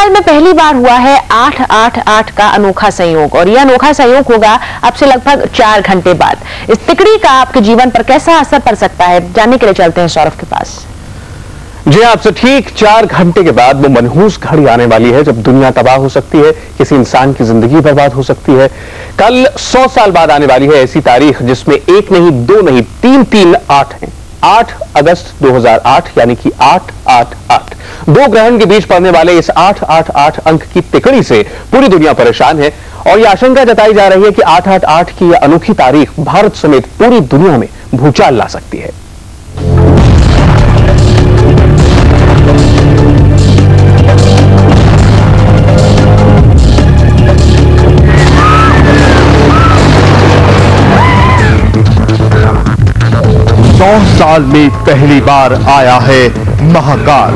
साल में पहली बार हुआ है 888 का अनोखा संयोग, और यह अनोखा संयोग होगा अब से लगभग 4 घंटे बाद। इस तिकड़ी का आपके जीवन पर कैसा असर पड़ सकता है, जानने के लिए चलते हैं सौरभ के पास। जी आपसे ठीक 4 घंटे के बाद वो मनहूस घड़ी आने वाली है जब दुनिया तबाह हो सकती है, किसी इंसान की जिंदगी बर्बाद हो सकती है। कल 100 साल बाद आने वाली है ऐसी तारीख जिसमें 1 नहीं, 2 नहीं, 3 8 हैं। 8 अगस्त 2008 यानी कि 888। 2 ग्रहण के बीच पड़ने वाले इस 888 अंक की तिकड़ी से पूरी दुनिया परेशान है और यह आशंका जताई जा रही है कि 888 की यह अनोखी तारीख भारत समेत पूरी दुनिया में भूचाल ला सकती है। साल में पहली बार आया है महाकाल।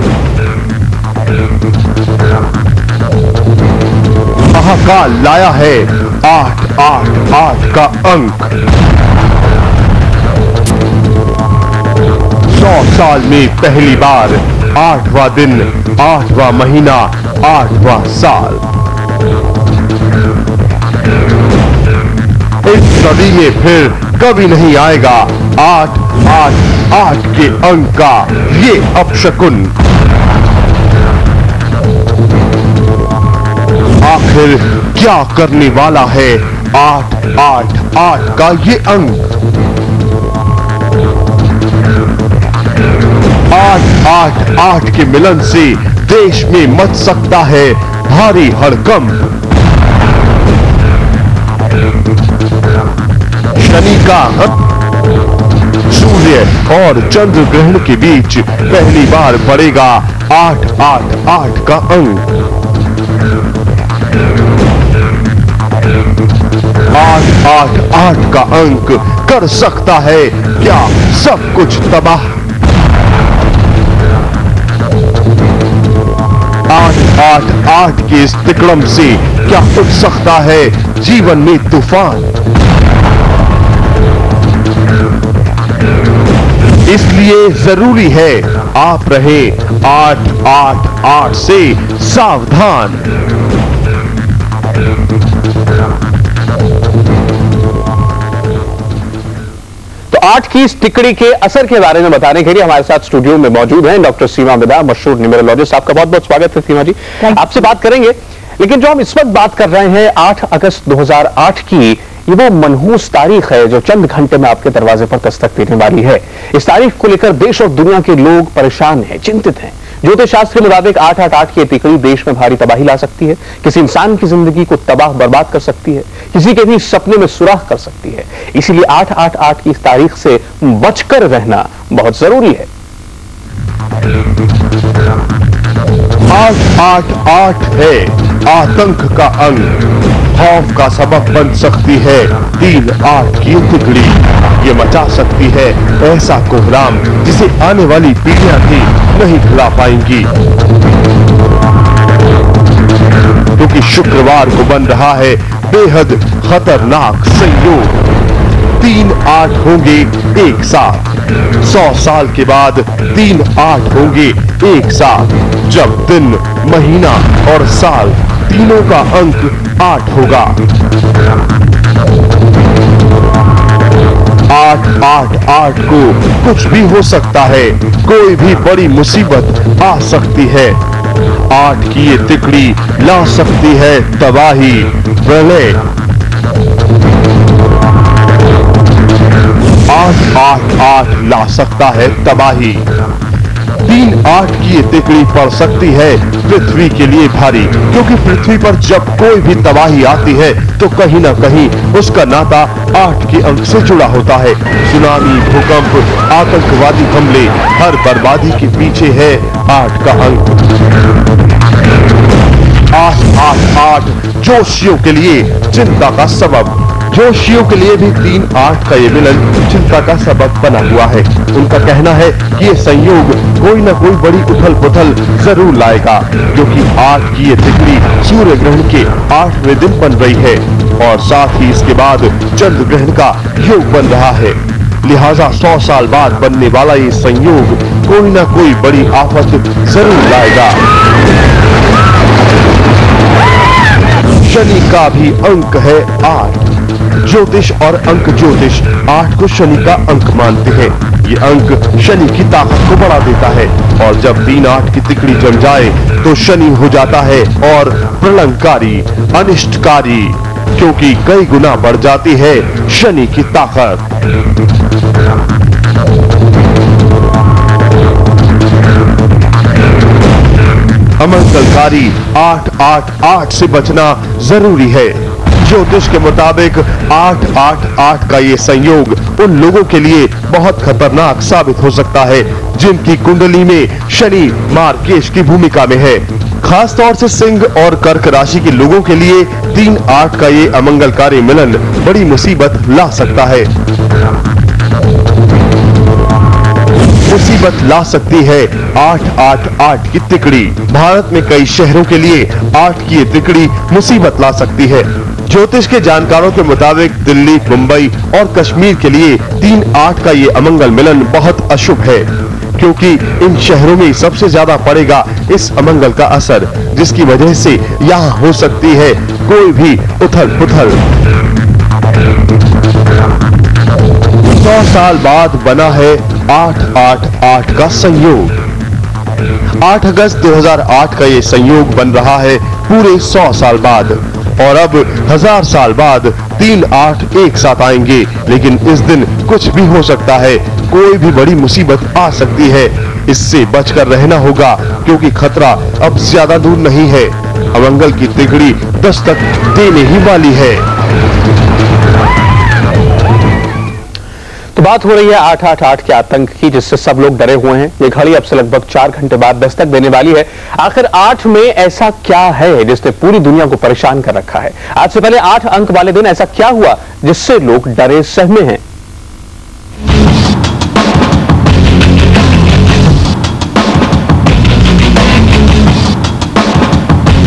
महाकाल लाया है 888 का अंक। 100 साल में पहली बार 8वां दिन, 8वां महीना, 8वां साल। इस सदी में फिर कभी नहीं आएगा 888 के अंक का ये अपशकुन। आखिर क्या करने वाला है 888 का ये अंक? 888 के मिलन से देश में मच सकता है भारी हड़कंप। शनि का सूर्य और चंद्र ग्रहण के बीच पहली बार पड़ेगा 888 का अंक। 888 का अंक कर सकता है क्या सब कुछ तबाह। 888 के इस तिकड़म से क्या उठ सकता है जीवन में तूफान। इसलिए जरूरी है आप रहे 888 से सावधान। तो 8 की इस तिकड़ी के असर के बारे में बताने के लिए हमारे साथ स्टूडियो में मौजूद हैं डॉक्टर सीमा मिदा, मशहूर न्यूमेरोलॉजिस्ट। आपका बहुत बहुत स्वागत है सीमा जी। आपसे बात करेंगे, लेकिन जो हम इस वक्त बात कर रहे हैं 8 अगस्त 2008 की, ये वो मनहूस तारीख है जो चंद घंटे में आपके दरवाजे पर दस्तक देने वाली है। इस तारीख को लेकर देश और दुनिया के लोग परेशान हैं, चिंतित हैं। ज्योतिष शास्त्र के मुताबिक 888 की तिकड़ी देश में भारी तबाही ला सकती है, किसी इंसान की जिंदगी को तबाह बर्बाद कर सकती है, किसी के भी सपने में सुराख कर सकती है। इसीलिए 888 की इस तारीख से बचकर रहना बहुत जरूरी है। 888 है आतंक का अंक, खौफ का सबब बन सकती है 38 की तिकड़ी। ये मचा सकती है ऐसा कोहराम जिसे आने वाली पीढ़ियां भी नहीं भुला पाएंगी। क्योंकि शुक्रवार को बन रहा है बेहद खतरनाक संयोग। 38 होंगे एक साथ। 100 साल के बाद 38 होंगे एक साथ, जब दिन, महीना और साल तीनों का अंक 8 होगा। 888 को कुछ भी हो सकता है, कोई भी बड़ी मुसीबत आ सकती है। 8 की ये तिकड़ी ला सकती है तबाही, प्रलय। 888 ला सकता है तबाही। 38 की ये तिकड़ी पड़ सकती है पृथ्वी के लिए भारी, क्योंकि पृथ्वी पर जब कोई भी तबाही आती है तो कहीं ना कहीं उसका नाता 8 के अंक से जुड़ा होता है। सुनामी, भूकंप, आतंकवादी हमले, हर बर्बादी के पीछे है 8 का अंक। 888 जोशियों के लिए चिंता का सबब। जोशियों के लिए भी 38 का ये मिलन चिंता का सबब बना हुआ है। उनका कहना है कि ये संयोग कोई ना कोई बड़ी उथल पुथल जरूर लाएगा, क्योंकि 8 की ये तिकड़ी सूर्य ग्रहण के 8वें दिन बन रही है और साथ ही इसके बाद चंद्र ग्रहण का योग बन रहा है। लिहाजा 100 साल बाद बनने वाला ये संयोग कोई ना कोई बड़ी आफत जरूर लाएगा। शनि का भी अंक है 8। ज्योतिष और अंक ज्योतिष 8 को शनि का अंक मानते हैं। ये अंक शनि की ताकत को बढ़ा देता है और जब 3-8 की तिकड़ी जम जाए तो शनि हो जाता है और प्रलंकारी, अनिष्टकारी, क्योंकि कई गुना बढ़ जाती है शनि की ताकत। अमंगलकारी 8-8-8 से बचना जरूरी है। ज्योतिष के मुताबिक 8-8-8 का ये संयोग उन लोगों के लिए बहुत खतरनाक साबित हो सकता है जिनकी कुंडली में शनि मार्केश की भूमिका में है। खास तौर से सिंह और कर्क राशि के लोगों के लिए 3-8 का ये अमंगलकारी मिलन बड़ी मुसीबत ला सकता है। मुसीबत ला सकती है 8-8-8 की तिकड़ी। भारत में कई शहरों के लिए 8 की ये तिकड़ी मुसीबत ला सकती है। ज्योतिष के जानकारों के मुताबिक दिल्ली, मुंबई और कश्मीर के लिए 3-8 का ये अमंगल मिलन बहुत अशुभ है, क्योंकि इन शहरों में सबसे ज्यादा पड़ेगा इस अमंगल का असर, जिसकी वजह से यहाँ हो सकती है कोई भी उथल पुथल। 100 साल बाद बना है 8-8-8 का संयोग। 8 अगस्त 2008 का ये संयोग बन रहा है पूरे 100 साल बाद, और अब 1000 साल बाद 3-8 एक साथ आएंगे। लेकिन इस दिन कुछ भी हो सकता है, कोई भी बड़ी मुसीबत आ सकती है। इससे बचकर रहना होगा, क्योंकि खतरा अब ज्यादा दूर नहीं है। अमंगल की तिकड़ी दस्तक देने ही वाली है। तो बात हो रही है 8-8-8 के आतंक की, जिससे सब लोग डरे हुए हैं। ये घड़ी अब से लगभग 4 घंटे बाद दस्तक देने वाली है। आखिर 8 में ऐसा क्या है जिसने पूरी दुनिया को परेशान कर रखा है? आज से पहले 8 अंक वाले दिन ऐसा क्या हुआ जिससे लोग डरे सहमे हैं?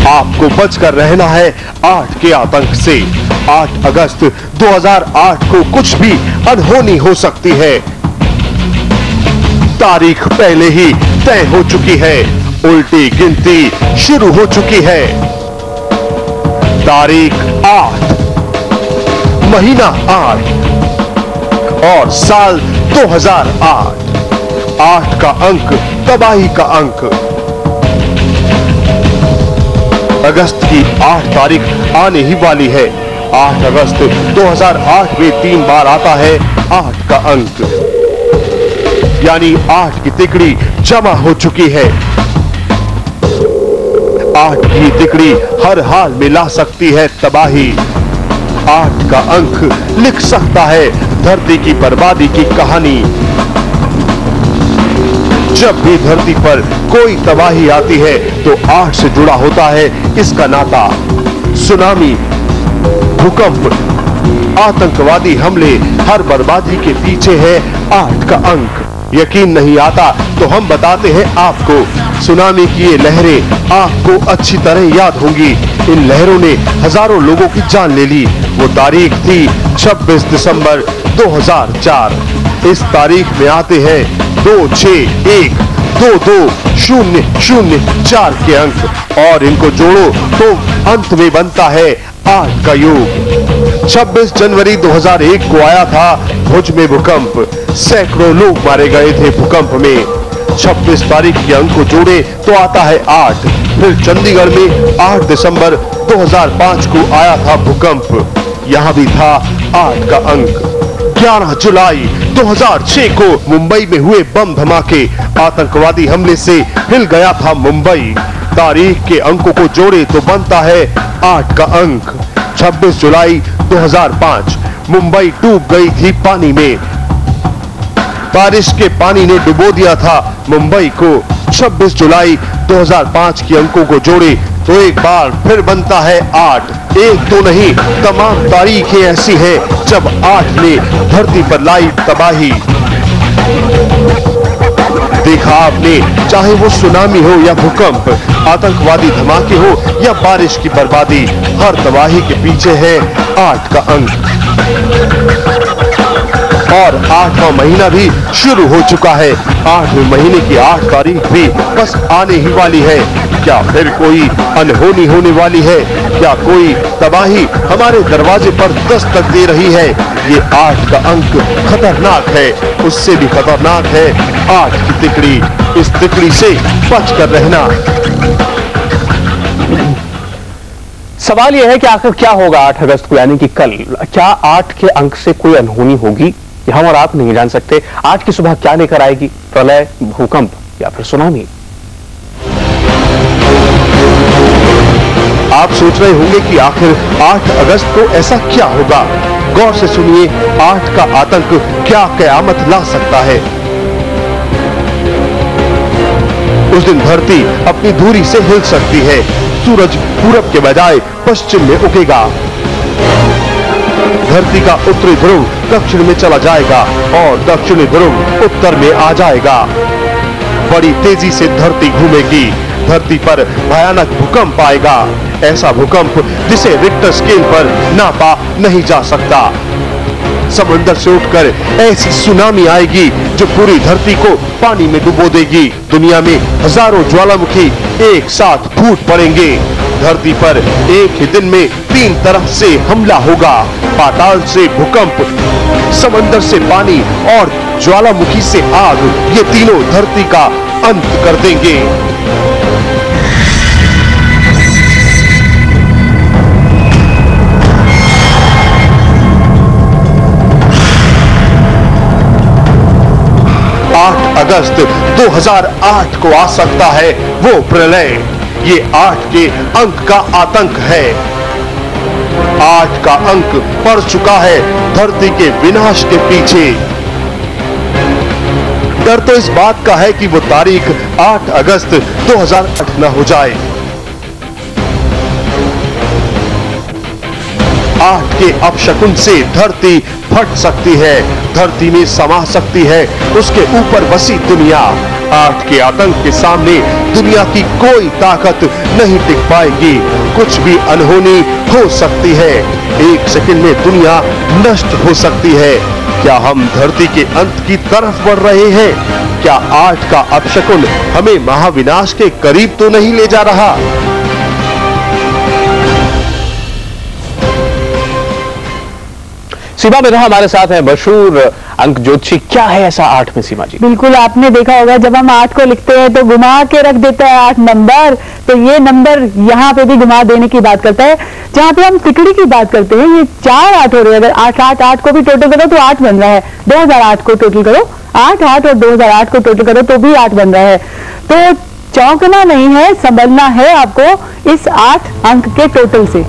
आपको बचकर रहना है 8 के आतंक से। 8 अगस्त 2008 को कुछ भी अनहोनी हो सकती है। तारीख पहले ही तय हो चुकी है, उल्टी गिनती शुरू हो चुकी है। तारीख 8, महीना 8 और साल 2008। 8 का अंक तबाही का अंक। अगस्त की 8 तारीख आने ही वाली है। 8 अगस्त 2008 में 3 बार आता है 8 का अंक, यानी 8 की तिकड़ी जमा हो चुकी है। 8 की तिकड़ी हर हाल में ला सकती है तबाही। 8 का अंक लिख सकता है धरती की बर्बादी की कहानी। जब भी धरती पर कोई तबाही आती है तो 8 से जुड़ा होता है इसका नाता। सुनामी, भूकंप, आतंकवादी हमले, हर बर्बादी के पीछे है 8 का अंक। यकीन नहीं आता तो हम बताते हैं आपको। सुनामी की ये लहरें आपको अच्छी तरह याद होंगी। इन लहरों ने हजारों लोगों की जान ले ली। वो तारीख थी 26 दिसंबर 2004। इस तारीख में आते हैं 261220004 के अंक, और इनको जोड़ो तो अंत में बनता है 8 का योग। 26 जनवरी 2001 को आया था भुज में भूकंप। सैकड़ों लोग मारे गए थे भूकंप में। 26 तारीख के अंक को जोड़े तो आता है 8। फिर चंडीगढ़ में 8 दिसंबर 2005 को आया था भूकंप, यहाँ भी था 8 का अंक। 11 जुलाई 2006 को मुंबई में हुए बम धमाके, आतंकवादी हमले से हिल गया था मुंबई। तारीख के अंकों को जोड़े तो बनता है 8 का अंक। 26 जुलाई 2005 मुंबई डूब गई थी पानी में। बारिश के पानी ने डुबो दिया था मुंबई को। 26 जुलाई 2005 के अंकों को जोड़े तो एक बार फिर बनता है 8। एक तो नहीं, तमाम तारीखें ऐसी हैं जब 8 ने धरती पर लाई तबाही। देखा आपने, चाहे वो सुनामी हो या भूकंप, आतंकवादी धमाके हो या बारिश की बर्बादी, हर तबाही के पीछे है 8 का अंक। और 8वां महीना भी शुरू हो चुका है। 8वें महीने की 8 तारीख भी बस आने ही वाली है। क्या फिर कोई अनहोनी होने वाली है? क्या कोई तबाही हमारे दरवाजे पर दस्तक दे रही है? ये 8 का अंक खतरनाक है, उससे भी खतरनाक है 8 की तिकड़ी। इस तिकड़ी से बच कर रहना। सवाल यह है कि आखिर क्या होगा 8 अगस्त को, यानी कि कल? क्या 8 के अंक से कोई अनहोनी होगी? हम और आप नहीं जान सकते। 8 की सुबह क्या लेकर आएगी? प्रलय, भूकंप या फिर सुनामी? आप सोच रहे होंगे कि आखिर 8 अगस्त को ऐसा क्या होगा। गौर से सुनिए, 8 का आतंक क्या कयामत ला सकता है। उस दिन धरती अपनी धुरी से हिल सकती है। सूरज पूरब के बजाय पश्चिम में उगेगा। धरती का उत्तरी ध्रुव दक्षिण में चला जाएगा और दक्षिणी ध्रुव उत्तर में आ जाएगा। बड़ी तेजी से धरती घूमेगी। धरती पर भयानक भूकंप आएगा। ऐसा भूकंप जिसे रिक्टर स्केल पर नापा नहीं जा सकता। समंदर से उठकर ऐसी सुनामी आएगी जो पूरी धरती को पानी में डुबो देगी। दुनिया में हजारों ज्वालामुखी एक साथ फूट पड़ेंगे। धरती पर एक ही दिन में 3 तरह से हमला होगा। पाताल से भूकंप, समंदर से पानी और ज्वालामुखी से आग, ये तीनों धरती का अंत कर देंगे। अगस्त 2008 को आ सकता है वो प्रलय। ये 8 के अंक का आतंक है। 8 का अंक पड़ चुका है धरती के विनाश के पीछे। डर तो इस बात का है कि वो तारीख 8 अगस्त 2008 न हो जाए। 8 के अपशकुन से धरती फट सकती है, धरती में समा सकती है उसके ऊपर बसी दुनिया। 8 के आतंक के सामने दुनिया की कोई ताकत नहीं टिक पाएगी। कुछ भी अनहोनी हो सकती है। 1 सेकंड में दुनिया नष्ट हो सकती है। क्या हम धरती के अंत की तरफ बढ़ रहे हैं? क्या 8 का अपशकुन हमें महाविनाश के करीब तो नहीं ले जा रहा? सीमा मिधा हमारे साथ है, मशहूर अंक ज्योतिषी। क्या है ऐसा 8 में सीमा जी? बिल्कुल, आपने देखा होगा जब हम 8 को लिखते हैं तो घुमा के रख देता है 8 नंबर। तो ये नंबर यहाँ पे भी घुमा देने की बात करता है। जहाँ पे हम तिकड़ी की बात करते हैं, ये 4 8 हो रहे हैं। अगर 8 को भी टोटल करो तो 8 बन रहा है। 2008 को टोटल करो, 8 और 2008 को टोटल करो तो भी 8 बन रहा है। तो चौंकना नहीं है, संभलना है आपको इस 8 अंक के टोटल से।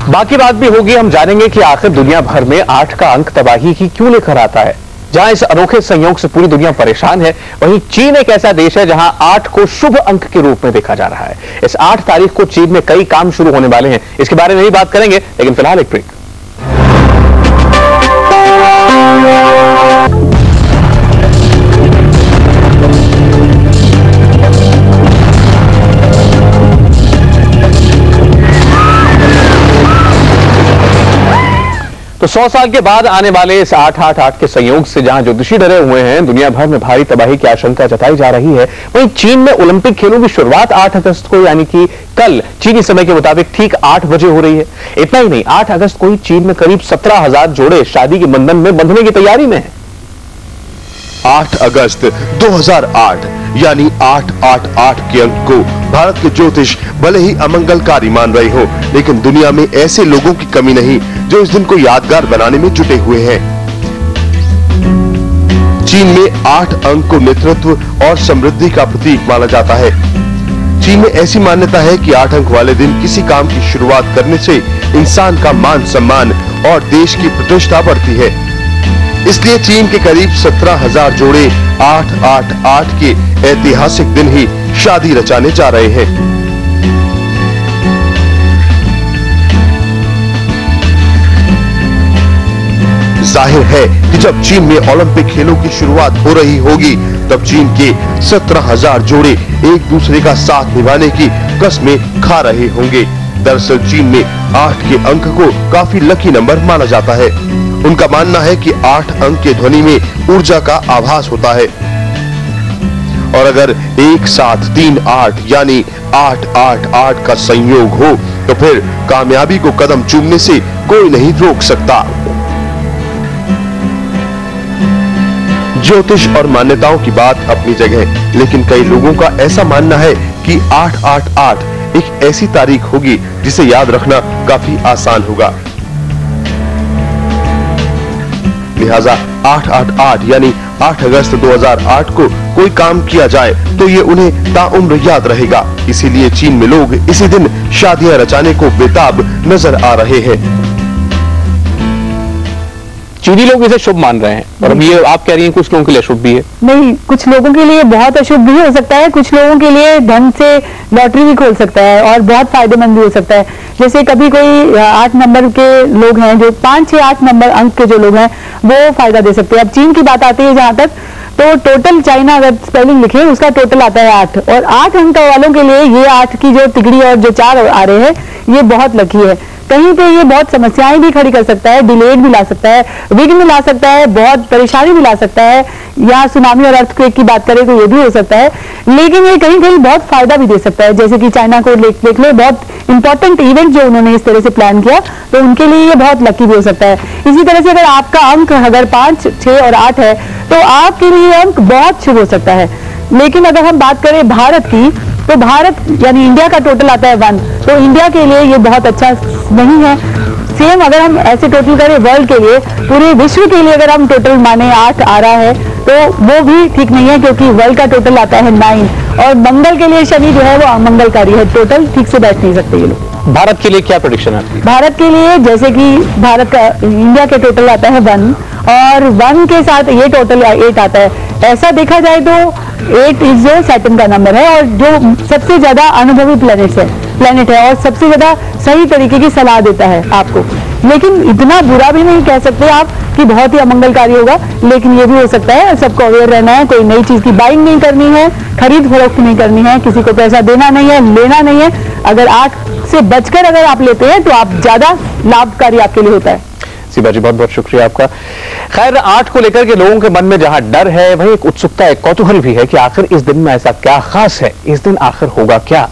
बाकी बात भी होगी, हम जानेंगे कि आखिर दुनिया भर में 8 का अंक तबाही ही क्यों लेकर आता है। जहां इस अनोखे संयोग से पूरी दुनिया परेशान है, वहीं चीन एक ऐसा देश है जहां 8 को शुभ अंक के रूप में देखा जा रहा है। इस 8 तारीख को चीन में कई काम शुरू होने वाले हैं। इसके बारे में ही बात करेंगे, लेकिन फिलहाल एक ब्रेक। तो 100 साल के बाद आने वाले इस 8-8-8 के संयोग से जहां ज्योतिषी डरे हुए हैं, दुनिया भर में भारी तबाही की आशंका जताई जा रही है, वहीं चीन में ओलंपिक खेलों की शुरुआत 8 अगस्त को यानी कि कल चीनी समय के मुताबिक ठीक 8 बजे हो रही है। इतना ही नहीं, 8 अगस्त को ही चीन में करीब 17,000 जोड़े शादी के बंधन में बंधने की तैयारी में है। 8 अगस्त 2008 यानी 888 के अंक को भारत के ज्योतिष भले ही अमंगलकारी मान रहे हो, लेकिन दुनिया में ऐसे लोगों की कमी नहीं जो इस दिन को यादगार बनाने में जुटे हुए हैं। चीन में 8 अंक को नेतृत्व और समृद्धि का प्रतीक माना जाता है। चीन में ऐसी मान्यता है कि 8 अंक वाले दिन किसी काम की शुरुआत करने से इंसान का मान सम्मान और देश की प्रतिष्ठा बढ़ती है। इसलिए चीन के करीब 17,000 जोड़े 888 के ऐतिहासिक दिन ही शादी रचाने जा रहे हैं। जाहिर है कि जब चीन में ओलंपिक खेलों की शुरुआत हो रही होगी, तब चीन के 17,000 जोड़े एक दूसरे का साथ निभाने की कस्में खा रहे होंगे। दरअसल चीन में 8 के अंक को काफी लकी नंबर माना जाता है। उनका मानना है कि 8 अंक के ध्वनि में ऊर्जा का आभास होता है और अगर एक साथ 3 8 यानी 888 का संयोग हो तो फिर कामयाबी को कदम चूमने से कोई नहीं रोक सकता। ज्योतिष और मान्यताओं की बात अपनी जगह, लेकिन कई लोगों का ऐसा मानना है कि 888 एक ऐसी तारीख होगी जिसे याद रखना काफी आसान होगा। लिहाजा 888 यानी 8 अगस्त 2008 को कोई काम किया जाए तो ये उन्हें ताउम्र याद रहेगा। इसीलिए चीन में लोग इसी दिन शादियां रचाने को बेताब नजर आ रहे हैं। चीनी लोग इसे शुभ मान रहे हैं और अब ये आप कह रही हैं कुछ लोगों के लिए अशुभ भी है। नहीं, कुछ लोगों के लिए बहुत अशुभ भी हो सकता है, कुछ लोगों के लिए धन से लॉटरी भी खोल सकता है और बहुत फायदेमंद भी हो सकता है। जैसे कभी कोई 8 नंबर के लोग हैं, जो 5 6 8 नंबर अंक के जो लोग हैं वो फायदा दे सकते हैं। अब चीन की बात आती है जहां तक, तो टोटल चाइना अगर स्पेलिंग लिखे उसका टोटल आता है 8 और 8 अंक वालों के लिए ये 8 की जो तिगड़ी और जो 4 आ रहे हैं ये बहुत लकी है। कहीं पे ये बहुत समस्याएं भी खड़ी कर सकता है, डिलेड भी ला सकता है, विघ्न ला सकता है, बहुत परेशानी भी ला सकता है, या सुनामी और अर्थक्वेक की बात करें तो ये भी हो सकता है। लेकिन ये कहीं कहीं बहुत फायदा भी दे सकता है, जैसे कि चाइना को देख लो, बहुत इंपॉर्टेंट इवेंट जो उन्होंने इस तरह से प्लान किया तो उनके लिए ये बहुत लकी भी हो सकता है। इसी तरह से अगर आपका अंक अगर 5 6 और 8 है तो आपके लिए अंक बहुत शुभ हो सकता है। लेकिन अगर हम बात करें भारत की, तो भारत यानी इंडिया का टोटल आता है 1, तो इंडिया के लिए ये बहुत अच्छा नहीं है। सेम अगर हम ऐसे टोटल करें वर्ल्ड के लिए, पूरे विश्व के लिए अगर हम टोटल माने 8 आ रहा है तो वो भी ठीक नहीं है, क्योंकि वर्ल्ड का टोटल आता है 9 और मंगल के लिए शनि जो है वो अमंगलकारी है, टोटल ठीक से बैठ नहीं सकते ये लोग। भारत के लिए क्या प्रेडिक्शन है? भारत के लिए जैसे कि भारत का इंडिया के टोटल आता है 1 और 1 के साथ ये टोटल 8 आता है। ऐसा देखा जाए तो 8 इज जो सैटर्न का नंबर है और जो सबसे ज्यादा अनुभवी प्लेनेट है और सबसे ज्यादा सही तरीके की सलाह देता है आपको। लेकिन इतना बुरा भी नहीं कह सकते आप कि बहुत ही अमंगलकारी होगा, लेकिन ये भी हो सकता है। सबको अवेयर रहना है, कोई नई चीज की बाइंग नहीं करनी है, खरीद फरोख्त नहीं करनी है, किसी को पैसा देना नहीं है, लेना नहीं है। अगर 8 से बचकर अगर आप लेते हैं तो आप ज्यादा लाभकारी आपके लिए होता है। सीमा जी बहुत बहुत शुक्रिया आपका। खैर 8 को लेकर के लोगों के मन में जहां डर है वहीं एक उत्सुकता, एक कौतूहल भी है कि आखिर इस दिन में ऐसा क्या खास है, इस दिन आखिर होगा क्या।